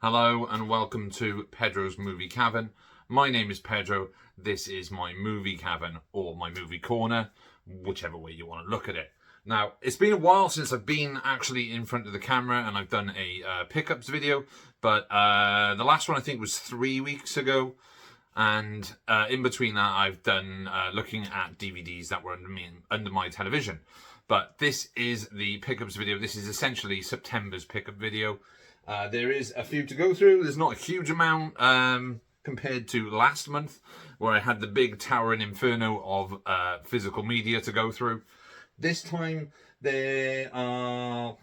Hello and welcome to Pedro's Movie Cavern. My name is Pedro. This is my movie cavern or my movie corner, whichever way you want to look at it. Now, it's been a while since I've been actually in front of the camera and I've done a pickups video, but the last one I think was 3 weeks ago. And in between that, I've done looking at DVDs that were under my television. But this is the pickups video. This is essentially September's pickup video. There is a few to go through. There's not a huge amount compared to last month, where I had the big towering inferno of physical media to go through. This time there are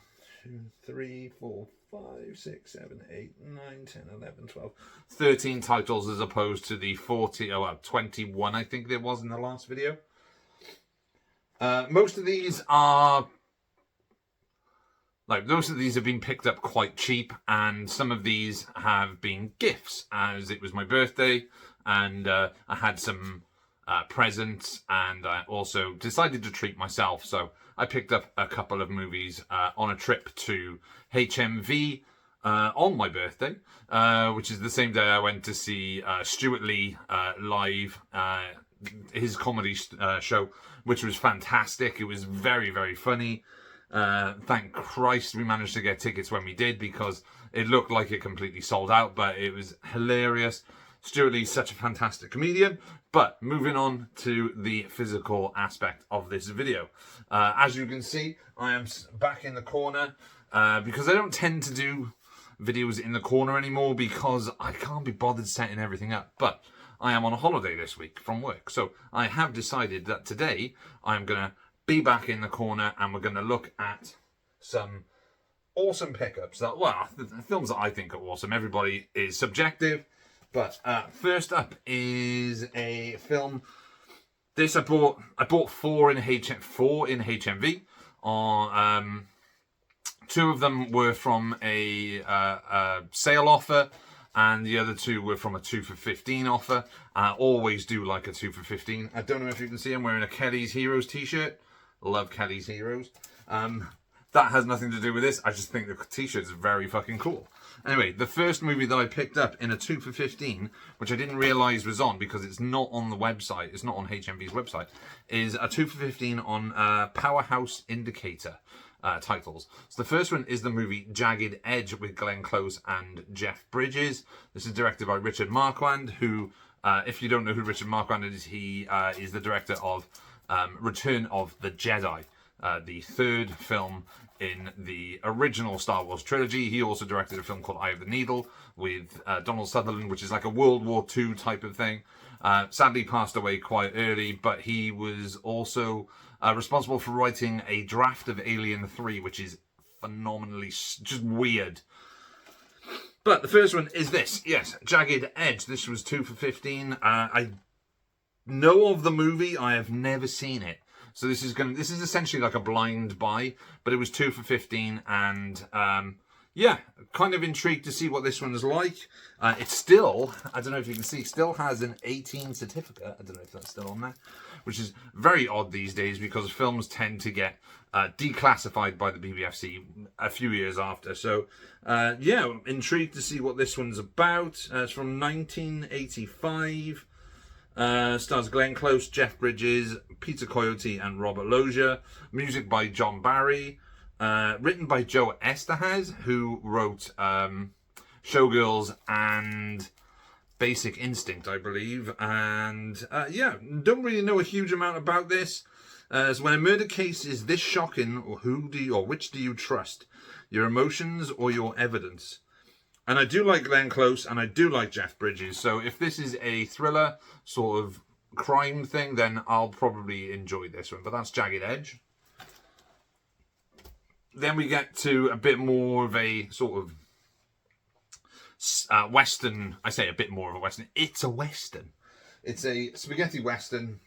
2, 3, 4, 5, 6, 7, 8, 9, 10, 11, 12, 13 titles as opposed to the 21 I think there was in the last video. Most of these have been picked up quite cheap, and some of these have been gifts, as it was my birthday, and I had some presents, and I also decided to treat myself, so I picked up a couple of movies on a trip to HMV on my birthday, which is the same day I went to see Stuart Lee live, his comedy show, which was fantastic. It was very, very funny. Thank Christ we managed to get tickets when we did, because it looked like it completely sold out, but it was hilarious. Stuart Lee's such a fantastic comedian. But moving on to the physical aspect of this video. As you can see, I am back in the corner because I don't tend to do videos in the corner anymore because I can't be bothered setting everything up. But I am on a holiday this week from work, so I have decided that today I'm going to be back in the corner and we're going to look at some awesome pickups that, well, the films that I think are awesome. Everybody is subjective, but first up is a film. This I bought four in HMV. Two of them were from a sale offer, and the other two were from a 2 for 15 offer. I always do like a 2 for 15. I don't know if you can see I'm wearing a Kelly's Heroes t-shirt. Love Kelly's Heroes. That has nothing to do with this. I just think the t-shirt is very fucking cool. Anyway, the first movie that I picked up in a 2 for 15, which I didn't realise was on because it's not on the website, it's not on HMV's website, is a 2 for 15 on Powerhouse Indicator titles. So the first one is the movie Jagged Edge with Glenn Close and Jeff Bridges. This is directed by Richard Marquand, who, if you don't know who Richard Marquand is, he is the director of Return of the Jedi, the third film in the original Star Wars trilogy. He also directed a film called Eye of the Needle with Donald Sutherland, which is like a World War II type of thing. Sadly passed away quite early, but he was also responsible for writing a draft of Alien 3, which is phenomenally just weird. But the first one is this, yes, Jagged Edge. This was 2 for 15. I know of the movie, I have never seen it. So this is essentially like a blind buy, but it was 2 for 15, and yeah, kind of intrigued to see what this one is like. It's still, I don't know if you can see, still has an 18 certificate. I don't know if that's still on there, which is very odd these days because films tend to get declassified by the BBFC a few years after. So yeah, intrigued to see what this one's about. It's from 1985. Stars Glenn Close, Jeff Bridges, Peter Coyote and Robert Loggia. Music by John Barry. Written by Joe Eszterhas, who wrote Showgirls and Basic Instinct, I believe. And yeah, don't really know a huge amount about this. So when a murder case is this shocking, which do you trust? Your emotions or your evidence? And I do like Glenn Close, and I do like Jeff Bridges. So if this is a thriller sort of crime thing, then I'll probably enjoy this one. But that's Jagged Edge. Then we get to a bit more of a sort of Western. I say a bit more of a Western. It's a Western. It's a spaghetti Western.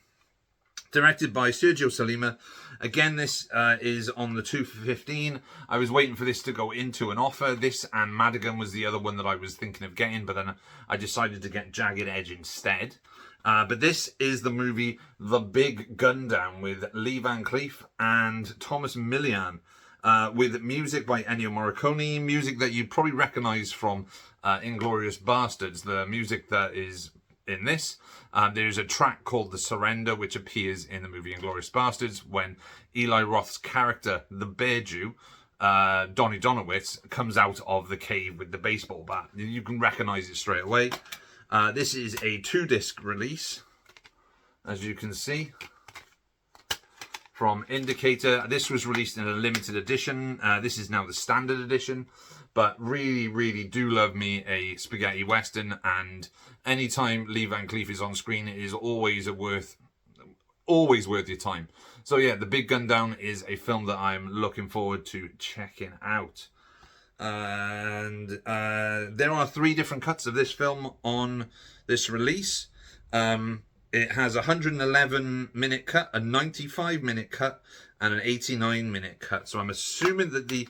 Directed by Sergio Salima. Again, this is on the 2 for 15. I was waiting for this to go into an offer. This and Madigan was the other one that I was thinking of getting, but then I decided to get Jagged Edge instead. But this is the movie The Big Gundown with Lee Van Cleef and Thomas Millian. with music by Ennio Morricone, music that you'd probably recognise from Inglourious Bastards, the music that is in this. There's a track called The Surrender, which appears in the movie Inglourious Bastards when Eli Roth's character, the Bear Jew, Donnie Donowitz, comes out of the cave with the baseball bat. You can recognise it straight away. This is a 2-disc release, as you can see, from Indicator. This was released in a limited edition. This is now the standard edition, but really, really do love me a spaghetti western, and anytime Lee Van Cleef is on screen, it is always worth your time. So yeah, The Big Gun Down is a film that I'm looking forward to checking out. And there are 3 different cuts of this film on this release. It has a 111-minute cut, a 95-minute cut, and an 89-minute cut. So I'm assuming that the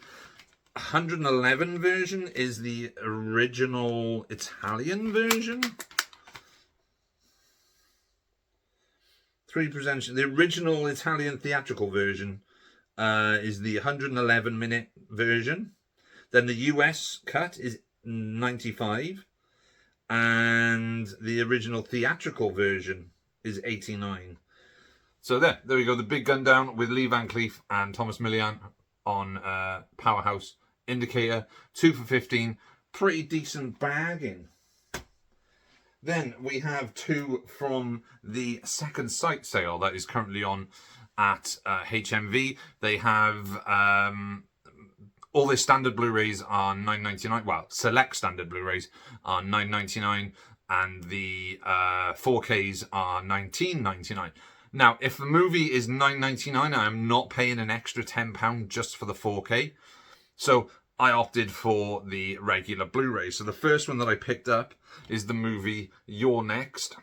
111 version is the original Italian version. 3%. The original Italian theatrical version is the 111-minute version. Then the US cut is 95. And the original theatrical version is 89. So there we go. The Big Gun Down with Lee Van Cleef and Thomas Millian on Powerhouse Indicator. 2 for 15. Pretty decent bargain. Then we have 2 from the Second Sight sale that is currently on at HMV. They have all their standard Blu-rays are $9.99. Well, select standard Blu-rays are $9.99, and the 4Ks are $19.99. Now, if the movie is $9.99, I am not paying an extra £10 just for the 4K. So I opted for the regular Blu-ray. So the first one that I picked up is the movie You're Next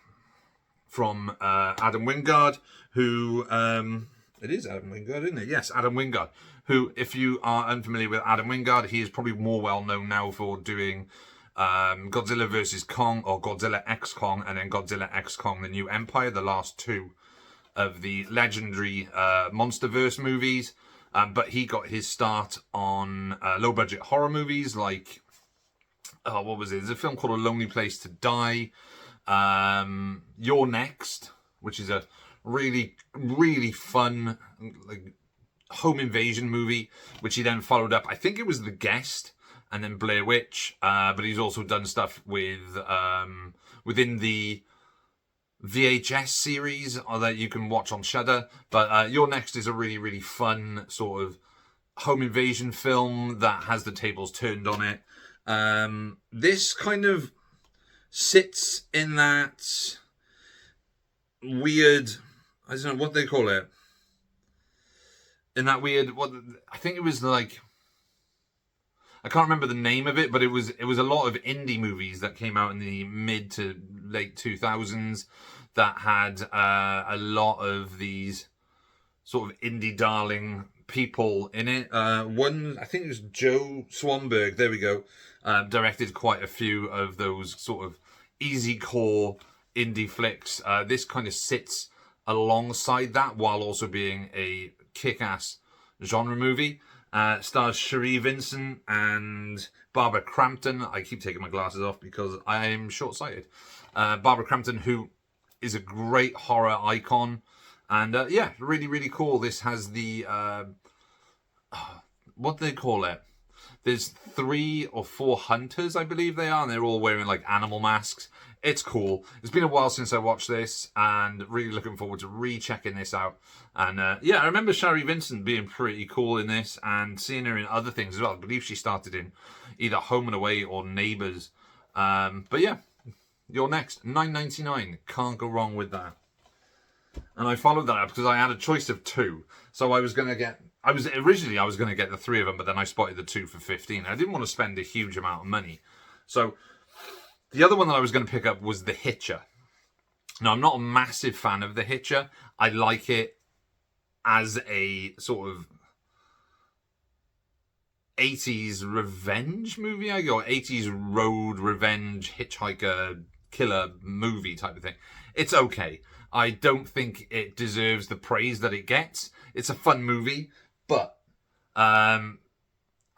from Adam Wingard, who... it is Adam Wingard, isn't it? Yes, Adam Wingard. Who, if you are unfamiliar with Adam Wingard, he is probably more well known now for doing Godzilla vs. Kong, or Godzilla X Kong, and then Godzilla X Kong: The New Empire, the last 2 of the legendary MonsterVerse movies. But he got his start on low-budget horror movies like, what was it? There's a film called A Lonely Place to Die. You're Next, which is a really, really fun, like, home invasion movie, which he then followed up, I think it was The Guest, and then Blair Witch, but he's also done stuff with within the VHS series that you can watch on Shudder. But Your Next is a really, really fun sort of home invasion film that has the tables turned on it. This kind of sits in that weird, I don't know what they call it, in that weird, what I think it was like, I can't remember the name of it, but it was a lot of indie movies that came out in the mid to late 2000s that had a lot of these sort of indie darling people in it. One, I think it was Joe Swanberg, there we go, directed quite a few of those sort of easy core indie flicks. This kind of sits alongside that while also being a kick-ass genre movie. Stars Cherie Vincent and Barbara Crampton. I keep taking my glasses off because I am short-sighted. Barbara Crampton, who is a great horror icon. And yeah, really, really cool. This has the, what do they call it? There's 3 or 4 hunters, I believe they are, and they're all wearing like animal masks. It's cool. It's been a while since I watched this, and really looking forward to re-checking this out. And yeah, I remember Cherie Vincent being pretty cool in this, and seeing her in other things as well. I believe she started in either Home and Away or Neighbours. But yeah, You're Next, $9.99. Can't go wrong with that. And I followed that up because I had a choice of 2. So I was going to get... Originally I was going to get the 3 of them, but then I spotted the 2 for 15. I didn't want to spend a huge amount of money. So the other one that I was going to pick up was The Hitcher. Now, I'm not a massive fan of The Hitcher. I like it as a sort of 80s revenge movie, or 80s road revenge hitchhiker killer movie type of thing. It's okay. I don't think it deserves the praise that it gets. It's a fun movie, but I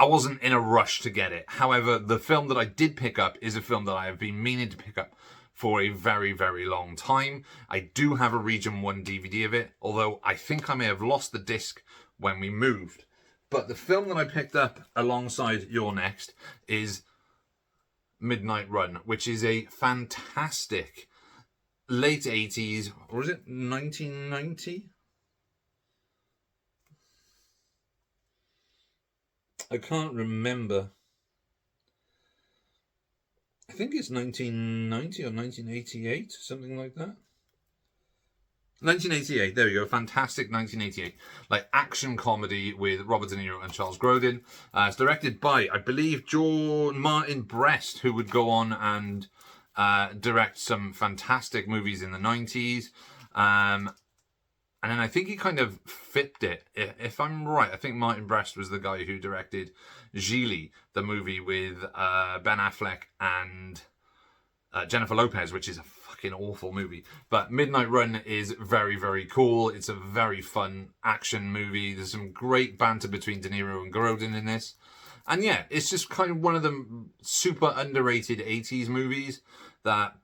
wasn't in a rush to get it. However, the film that I did pick up is a film that I have been meaning to pick up for a very, very long time. I do have a Region 1 DVD of it, although I think I may have lost the disc when we moved. But the film that I picked up alongside Your Next is Midnight Run, which is a fantastic late 80s, or is it 1990? I can't remember. I think it's 1990 or 1988, something like that. 1988, there we go. Fantastic 1988. Like action comedy with Robert De Niro and Charles Grodin. It's directed by, I believe, Martin Brest, who would go on and direct some fantastic movies in the 90s. And then I think he kind of flipped it. If I'm right, I think Martin Brest was the guy who directed Gigli, the movie with Ben Affleck and Jennifer Lopez, which is a fucking awful movie. But Midnight Run is very, very cool. It's a very fun action movie. There's some great banter between De Niro and Grodin in this. And yeah, it's just kind of one of the super underrated 80s movies that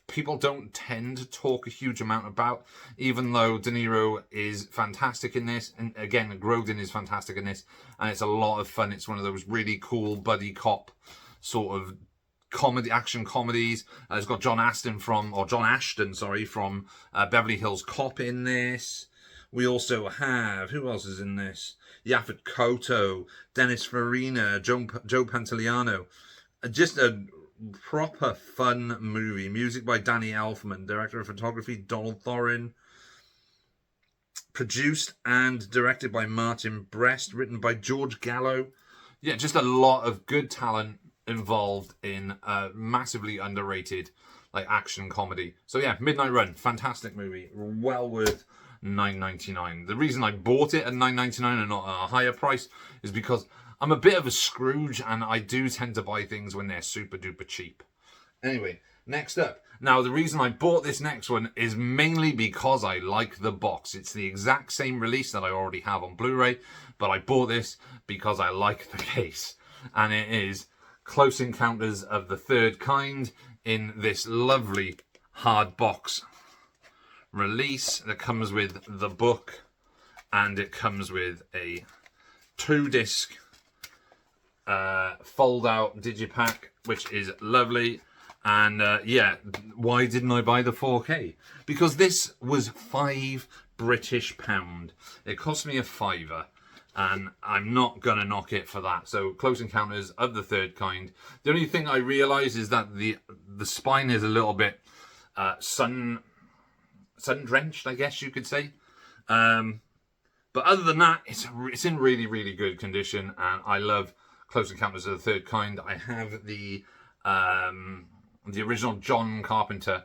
people don't tend to talk a huge amount about, even though De Niro is fantastic in this. And again, Grodin is fantastic in this. And it's a lot of fun. It's one of those really cool buddy cop sort of action comedies. It's got John Ashton from Beverly Hills Cop in this. We also have, who else is in this? Yaphet Kotto, Dennis Farina, Joe Pantoliano. Just a proper fun movie. Music by Danny Elfman. Director of photography, Donald Thorin. Produced and directed by Martin Brest. Written by George Gallo. Yeah, just a lot of good talent involved in a massively underrated like action comedy. So yeah, Midnight Run, fantastic movie. Well worth $9.99. The reason I bought it at $9.99 and not at a higher price is because I'm a bit of a Scrooge and I do tend to buy things when they're super duper cheap. Anyway, next up. Now, the reason I bought this next one is mainly because I like the box. It's the exact same release that I already have on Blu-ray, but I bought this because I like the case. And it is Close Encounters of the Third Kind in this lovely hard box release that comes with the book, and it comes with a 2-disc fold-out digipack, which is lovely. And yeah, why didn't I buy the 4K? Because this was £5 British. It cost me a fiver, and I'm not gonna knock it for that. So Close Encounters of the Third Kind. The only thing I realise is that the spine is a little bit sun drenched, I guess you could say. But other than that, it's in really, really good condition, and I love Close Encounters of the Third Kind. I have the original John Carpenter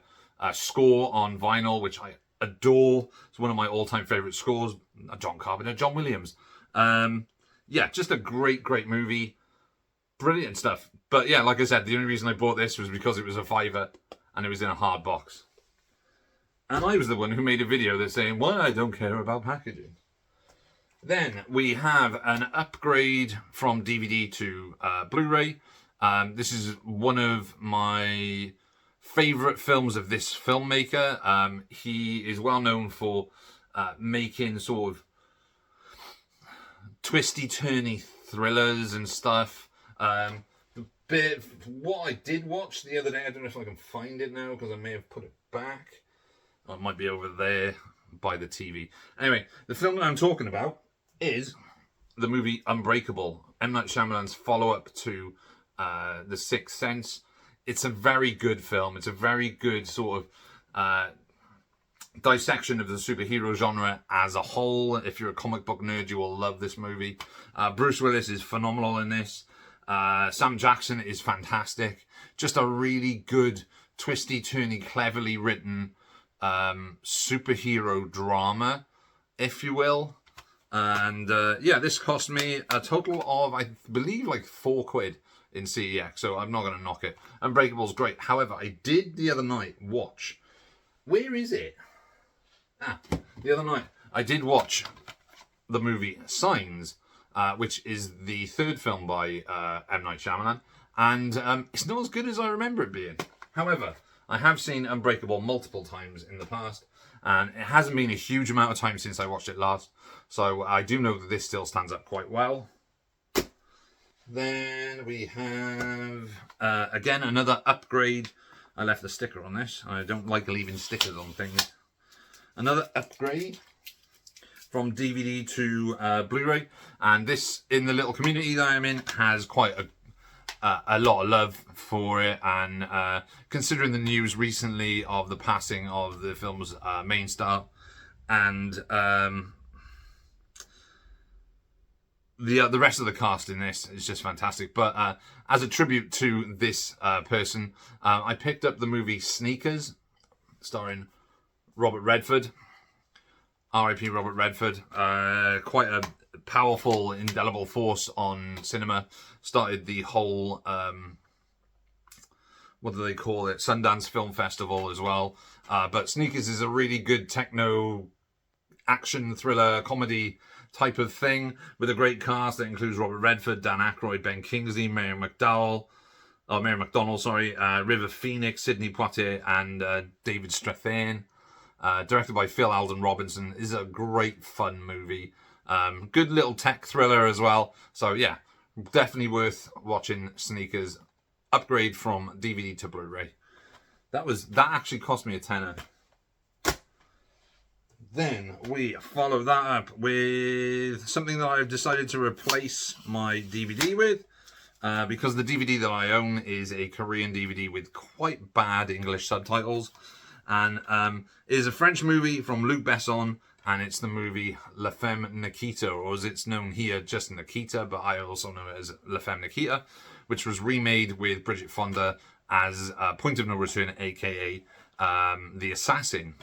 score on vinyl, which I adore. It's one of my all-time favourite scores. Not John Carpenter, John Williams. Yeah, just a great, great movie. Brilliant stuff. But yeah, like I said, the only reason I bought this was because it was a fiver and it was in a hard box. And I was the one who made a video that's saying, why I don't care about packaging. Then we have an upgrade from DVD to Blu-ray. This is one of my favourite films of this filmmaker. He is well known for making sort of twisty-turny thrillers and stuff. But what I did watch the other day, I don't know if I can find it now because I may have put it back. Oh, it might be over there by the TV. Anyway, the film that I'm talking about is the movie Unbreakable, M. Night Shyamalan's follow-up to The Sixth Sense. It's a very good film. It's a very good sort of dissection of the superhero genre as a whole. If you're a comic book nerd, you will love this movie. Bruce Willis is phenomenal in this. Sam Jackson is fantastic. Just a really good, twisty-turny, cleverly written superhero drama, if you will. And yeah, this cost me a total of, I believe, like £4 in CEX, so I'm not going to knock it. Unbreakable's great. However, I did the other night watch, where is it? The other night I did watch the movie Signs, which is the third film by M. Night Shyamalan. And it's not as good as I remember it being. However, I have seen Unbreakable multiple times in the past, and it hasn't been a huge amount of time since I watched it last. So I do know that this still stands up quite well. Then we have, again, another upgrade. I left the sticker on this. I don't like leaving stickers on things. Another upgrade from DVD to Blu-ray. And this, in the little community that I'm in, has quite a lot of love for it. And considering the news recently of the passing of the film's main star, and the rest of the cast in this is just fantastic. But as a tribute to this person, I picked up the movie Sneakers, starring Robert Redford. R.I.P. Robert Redford. Quite a powerful, indelible force on cinema. Started the whole, what do they call it? Sundance Film Festival as well. But Sneakers is a really good techno action thriller comedy type of thing with a great cast that includes Robert Redford, Dan Aykroyd, Ben Kingsley, Mary McDonald, River Phoenix, Sidney Poitier, and David Strathairn. Directed by Phil Alden Robinson. Is a great fun movie. Good little tech thriller as well. So yeah, definitely worth watching Sneakers. Upgrade from DVD to Blu-ray. That actually cost me a tenner. Then we follow that up with something that I've decided to replace my DVD with. Because the DVD that I own is a Korean DVD with quite bad English subtitles. And it is a French movie from Luc Besson, and it's the movie La Femme Nikita, or as it's known here, just Nikita, but I also know it as La Femme Nikita, which was remade with Bridget Fonda as Point of No Return, aka The Assassin,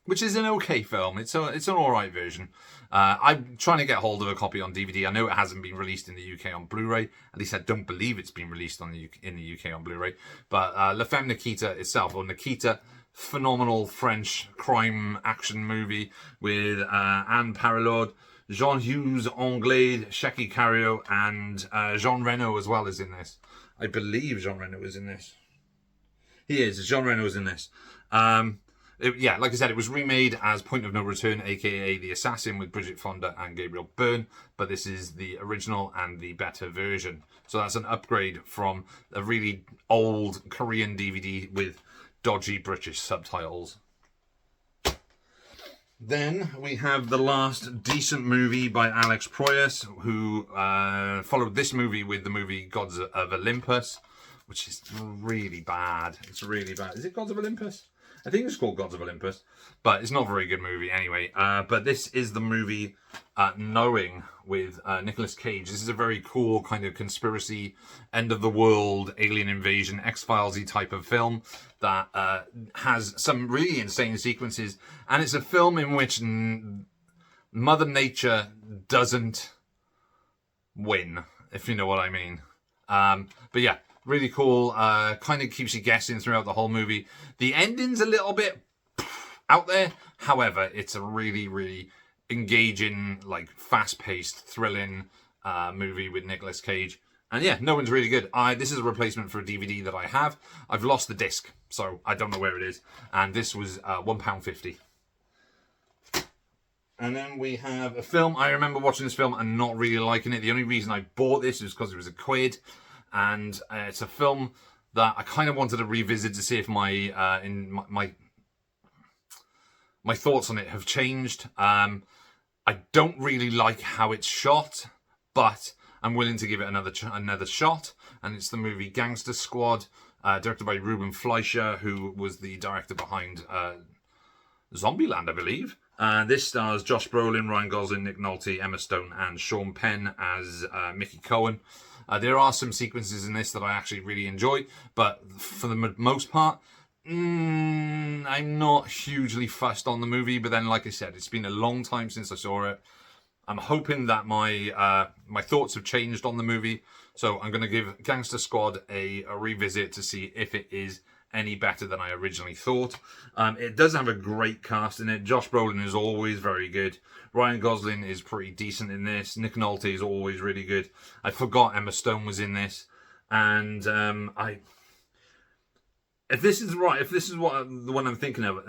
which is an okay film. It's an alright version. I'm trying to get hold of a copy on DVD. I know it hasn't been released in the UK on Blu-ray. At least I don't believe it's been released in the UK on Blu-ray. But La Femme Nikita itself, or Nikita, phenomenal French crime action movie with Anne Parelord, Jean-Hugues Anglais, Shecky Cario, and Jean Reno as well is in this. I believe Jean Reno is in this. He is. Jean Reno is in this. Yeah, like I said, it was remade as Point of No Return, aka The Assassin, with Bridget Fonda and Gabriel Byrne, but this is the original and the better version. So that's an upgrade from a really old Korean DVD with dodgy British subtitles. Then we have the last decent movie by Alex Proyas, who followed this movie with the movie Gods of Olympus, which is really bad. It's really bad. Is it Gods of Olympus? I think it's called Gods of Olympus, but it's not a very good movie anyway. But this is the movie Knowing with Nicolas Cage. This is a very cool kind of conspiracy, end of the world, alien invasion, X-Files-y type of film that has some really insane sequences. And it's a film in which Mother Nature doesn't win, if you know what I mean. But yeah. Really cool, kind of keeps you guessing throughout the whole movie. The ending's a little bit out there. However, it's a really, really engaging, like fast-paced, thrilling movie with Nicolas Cage. And yeah, no one's really good. This is a replacement for a DVD that I have. I've lost the disc, so I don't know where it is. And this was £1.50. And then we have a film. I remember watching this film and not really liking it. The only reason I bought this is because it was a quid. And it's a film that I kind of wanted to revisit to see if my thoughts on it have changed. I don't really like how it's shot, but I'm willing to give it another shot. And it's the movie Gangster Squad, directed by Ruben Fleischer, who was the director behind Zombieland, I believe. This stars Josh Brolin, Ryan Gosling, Nick Nolte, Emma Stone, and Sean Penn as Mickey Cohen. There are some sequences in this that I actually really enjoy, but for the most part, I'm not hugely fussed on the movie. But then, like I said, it's been a long time since I saw it. I'm hoping that my thoughts have changed on the movie, so I'm going to give Gangster Squad a revisit to see if it is any better than I originally thought. It does have a great cast in it. Josh Brolin is always very good. Ryan Gosling is pretty decent in this. Nick Nolte is always really good. I forgot Emma Stone was in this. And if this is right, if this is what the one I'm thinking of,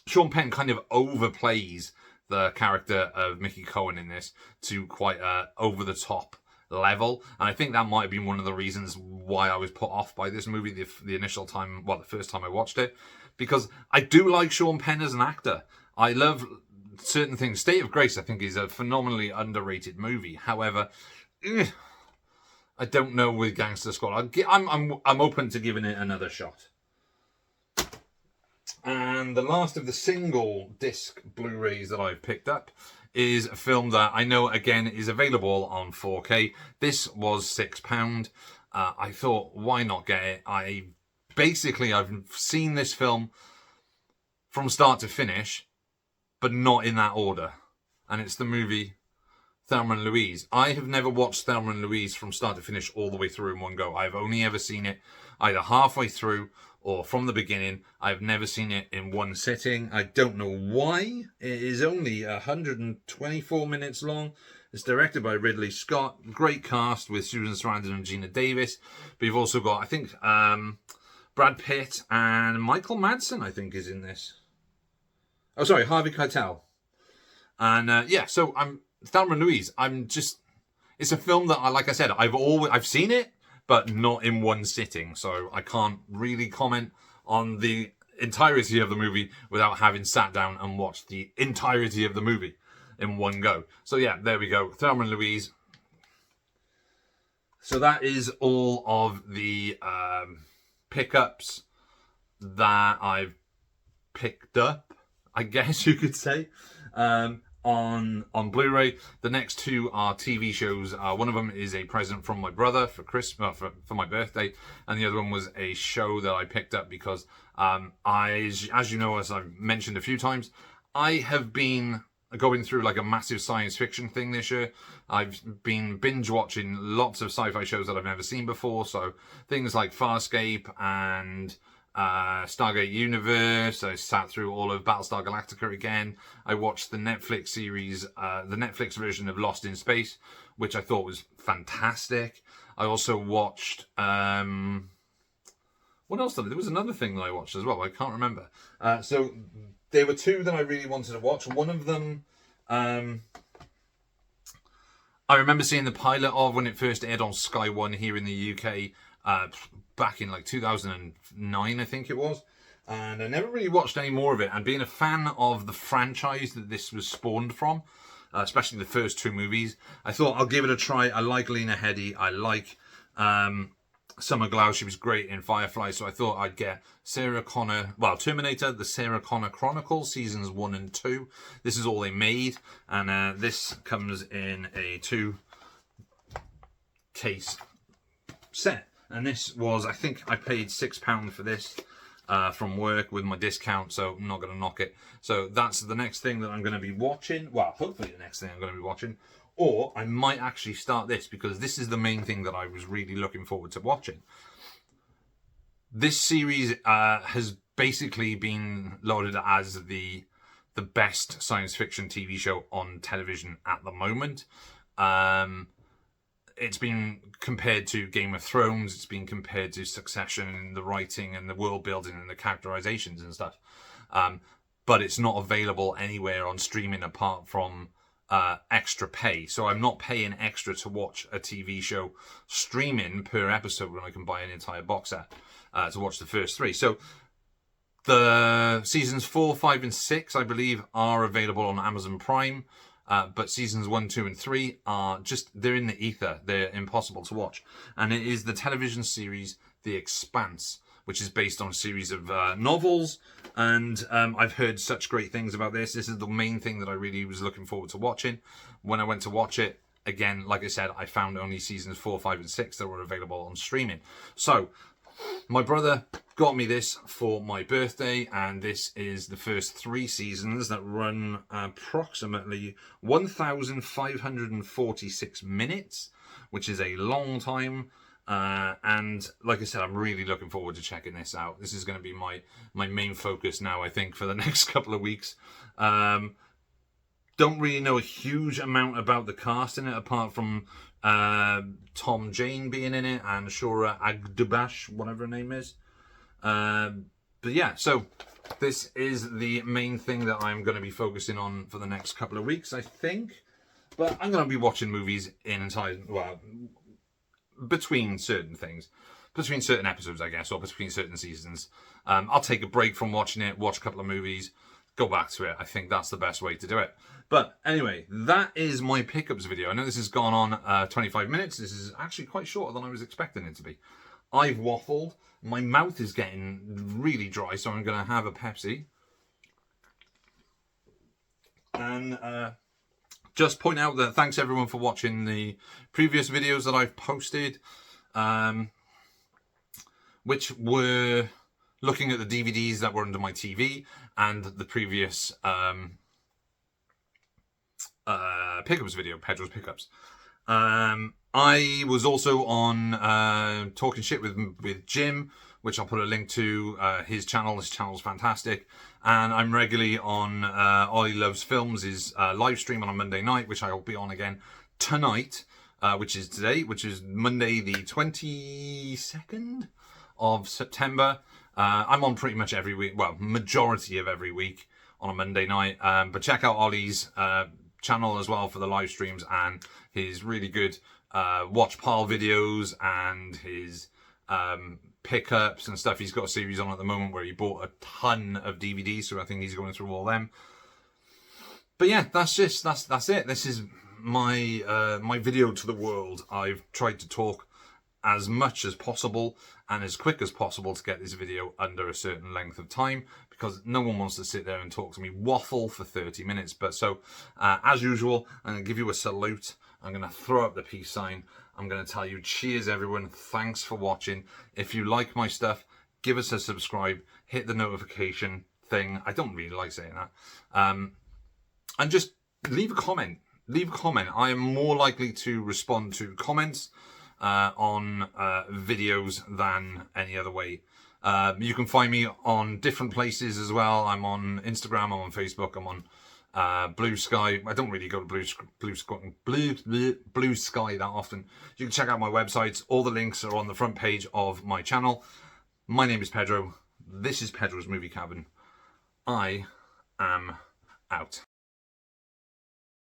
Sean Penn kind of overplays the character of Mickey Cohen in this to quite over the top level, and I think that might have been one of the reasons why I was put off by this movie the initial time, well, the first time I watched it, because I do like Sean Penn as an actor. I love certain things. State of Grace, I think, is a phenomenally underrated movie. However, I don't know with Gangster Squad. I'm open to giving it another shot. And the last of the single disc Blu-rays that I've picked up is a film that I know, again, is available on 4K. This was £6. I thought, why not get it? I've seen this film from start to finish, but not in that order. And it's the movie Thelma and Louise. I have never watched Thelma and Louise from start to finish all the way through in one go. I've only ever seen it either halfway through or from the beginning. I've never seen it in one sitting. I don't know why. It is only 124 minutes long. It's directed by Ridley Scott. Great cast with Susan Sarandon and Gina Davis. But you've also got, I think, Brad Pitt and Michael Madsen, I think, is in this. Oh, sorry, Harvey Keitel. And so Thelma and Louise. It's a film that, like I said, I've seen it, but not in one sitting. So I can't really comment on the entirety of the movie without having sat down and watched the entirety of the movie in one go. So yeah, there we go. Thelma and Louise. So that is all of the pickups that I've picked up, I guess you could say, on Blu-ray. The next two are TV shows. One of them is a present from my brother for Christmas, for my birthday, and the other one was a show that I picked up because, as you know, as I've mentioned a few times, I have been going through like a massive science fiction thing this year. I've been binge watching lots of sci-fi shows that I've never seen before, so things like Farscape and Stargate Universe. I sat through all of Battlestar Galactica again. I watched the Netflix series, the Netflix version of Lost in Space, which I thought was fantastic. I also watched what else did I? There was another thing that I watched as well. I can't remember. So there were two that I really wanted to watch. One of them, I remember seeing the pilot of when it first aired on Sky One here in the UK. Back in like 2009, I think it was. And I never really watched any more of it. And being a fan of the franchise that this was spawned from, especially the first two movies, I thought I'll give it a try. I like Lena Headey. I like Summer Glau. She was great in Firefly. So I thought I'd get Terminator, the Sarah Connor Chronicles, seasons 1 and 2. This is all they made. And this comes in a 2-case set. And this was, I think I paid £6 for this from work with my discount, so I'm not going to knock it. So that's the next thing that I'm going to be watching. Well, hopefully the next thing I'm going to be watching. Or I might actually start this, because this is the main thing that I was really looking forward to watching. This series has basically been lauded as the best science fiction TV show on television at the moment. It's been compared to Game of Thrones. It's been compared to Succession in the writing and the world building and the characterizations and stuff. But it's not available anywhere on streaming apart from extra pay. So I'm not paying extra to watch a TV show streaming per episode when I can buy an entire box set to watch the first 3. So the seasons 4, 5, and 6, I believe, are available on Amazon Prime. But seasons 1, 2, and 3 are they're in the ether. They're impossible to watch. And it is the television series The Expanse, which is based on a series of novels. And I've heard such great things about this. This is the main thing that I really was looking forward to watching. When I went to watch it, again, like I said, I found only seasons 4, 5, and 6 that were available on streaming. So my brother got me this for my birthday, and this is the first 3 seasons that run approximately 1,546 minutes, which is a long time. And like I said, I'm really looking forward to checking this out. This is going to be my main focus now, I think, for the next couple of weeks. Don't really know a huge amount about the cast in it, apart from Tom Jane being in it and Shora Agdubash, whatever her name is. But yeah, so this is the main thing that I'm going to be focusing on for the next couple of weeks, I think. But I'm going to be watching movies between certain things, between certain episodes, I guess, or between certain seasons. I'll take a break from watching it, watch a couple of movies, go back to it. I think that's the best way to do it. But anyway, that is my pickups video. I know this has gone on 25 minutes. This is actually quite shorter than I was expecting it to be. I've waffled. My mouth is getting really dry, so I'm going to have a Pepsi. And just point out that thanks everyone for watching the previous videos that I've posted, which were looking at the DVDs that were under my TV and the previous pickups video, Pedro's Pickups. I was also on Talking Shit with Jim, which I'll put a link to his channel. His channel's fantastic. And I'm regularly on Ollie Loves Films' live stream on a Monday night, which I'll be on again tonight, which is today, which is Monday the 22nd of September. I'm on pretty much every week, well, majority of every week on a Monday night. But check out Ollie's channel as well for the live streams and his really good watch pile videos and his pickups and stuff. He's got a series on at the moment where he bought a ton of DVDs, so I think he's going through all them. But yeah, that's it. This is my my video to the world. I've tried to talk as much as possible and as quick as possible to get this video under a certain length of time, because no one wants to sit there and talk to me waffle for 30 minutes. But so, as usual, I'm going to give you a salute. I'm going to throw up the peace sign. I'm going to tell you, cheers everyone. Thanks for watching. If you like my stuff, give us a subscribe. Hit the notification thing. I don't really like saying that. And just leave a comment. Leave a comment. I am more likely to respond to comments on videos than any other way. You can find me on different places as well. I'm on Instagram, I'm on Facebook, I'm on Blue Sky. I don't really go to Blue Sky that often. You can check out my websites. All the links are on the front page of my channel. My name is Pedro. This is Pedro's Movie Cabin. I am out.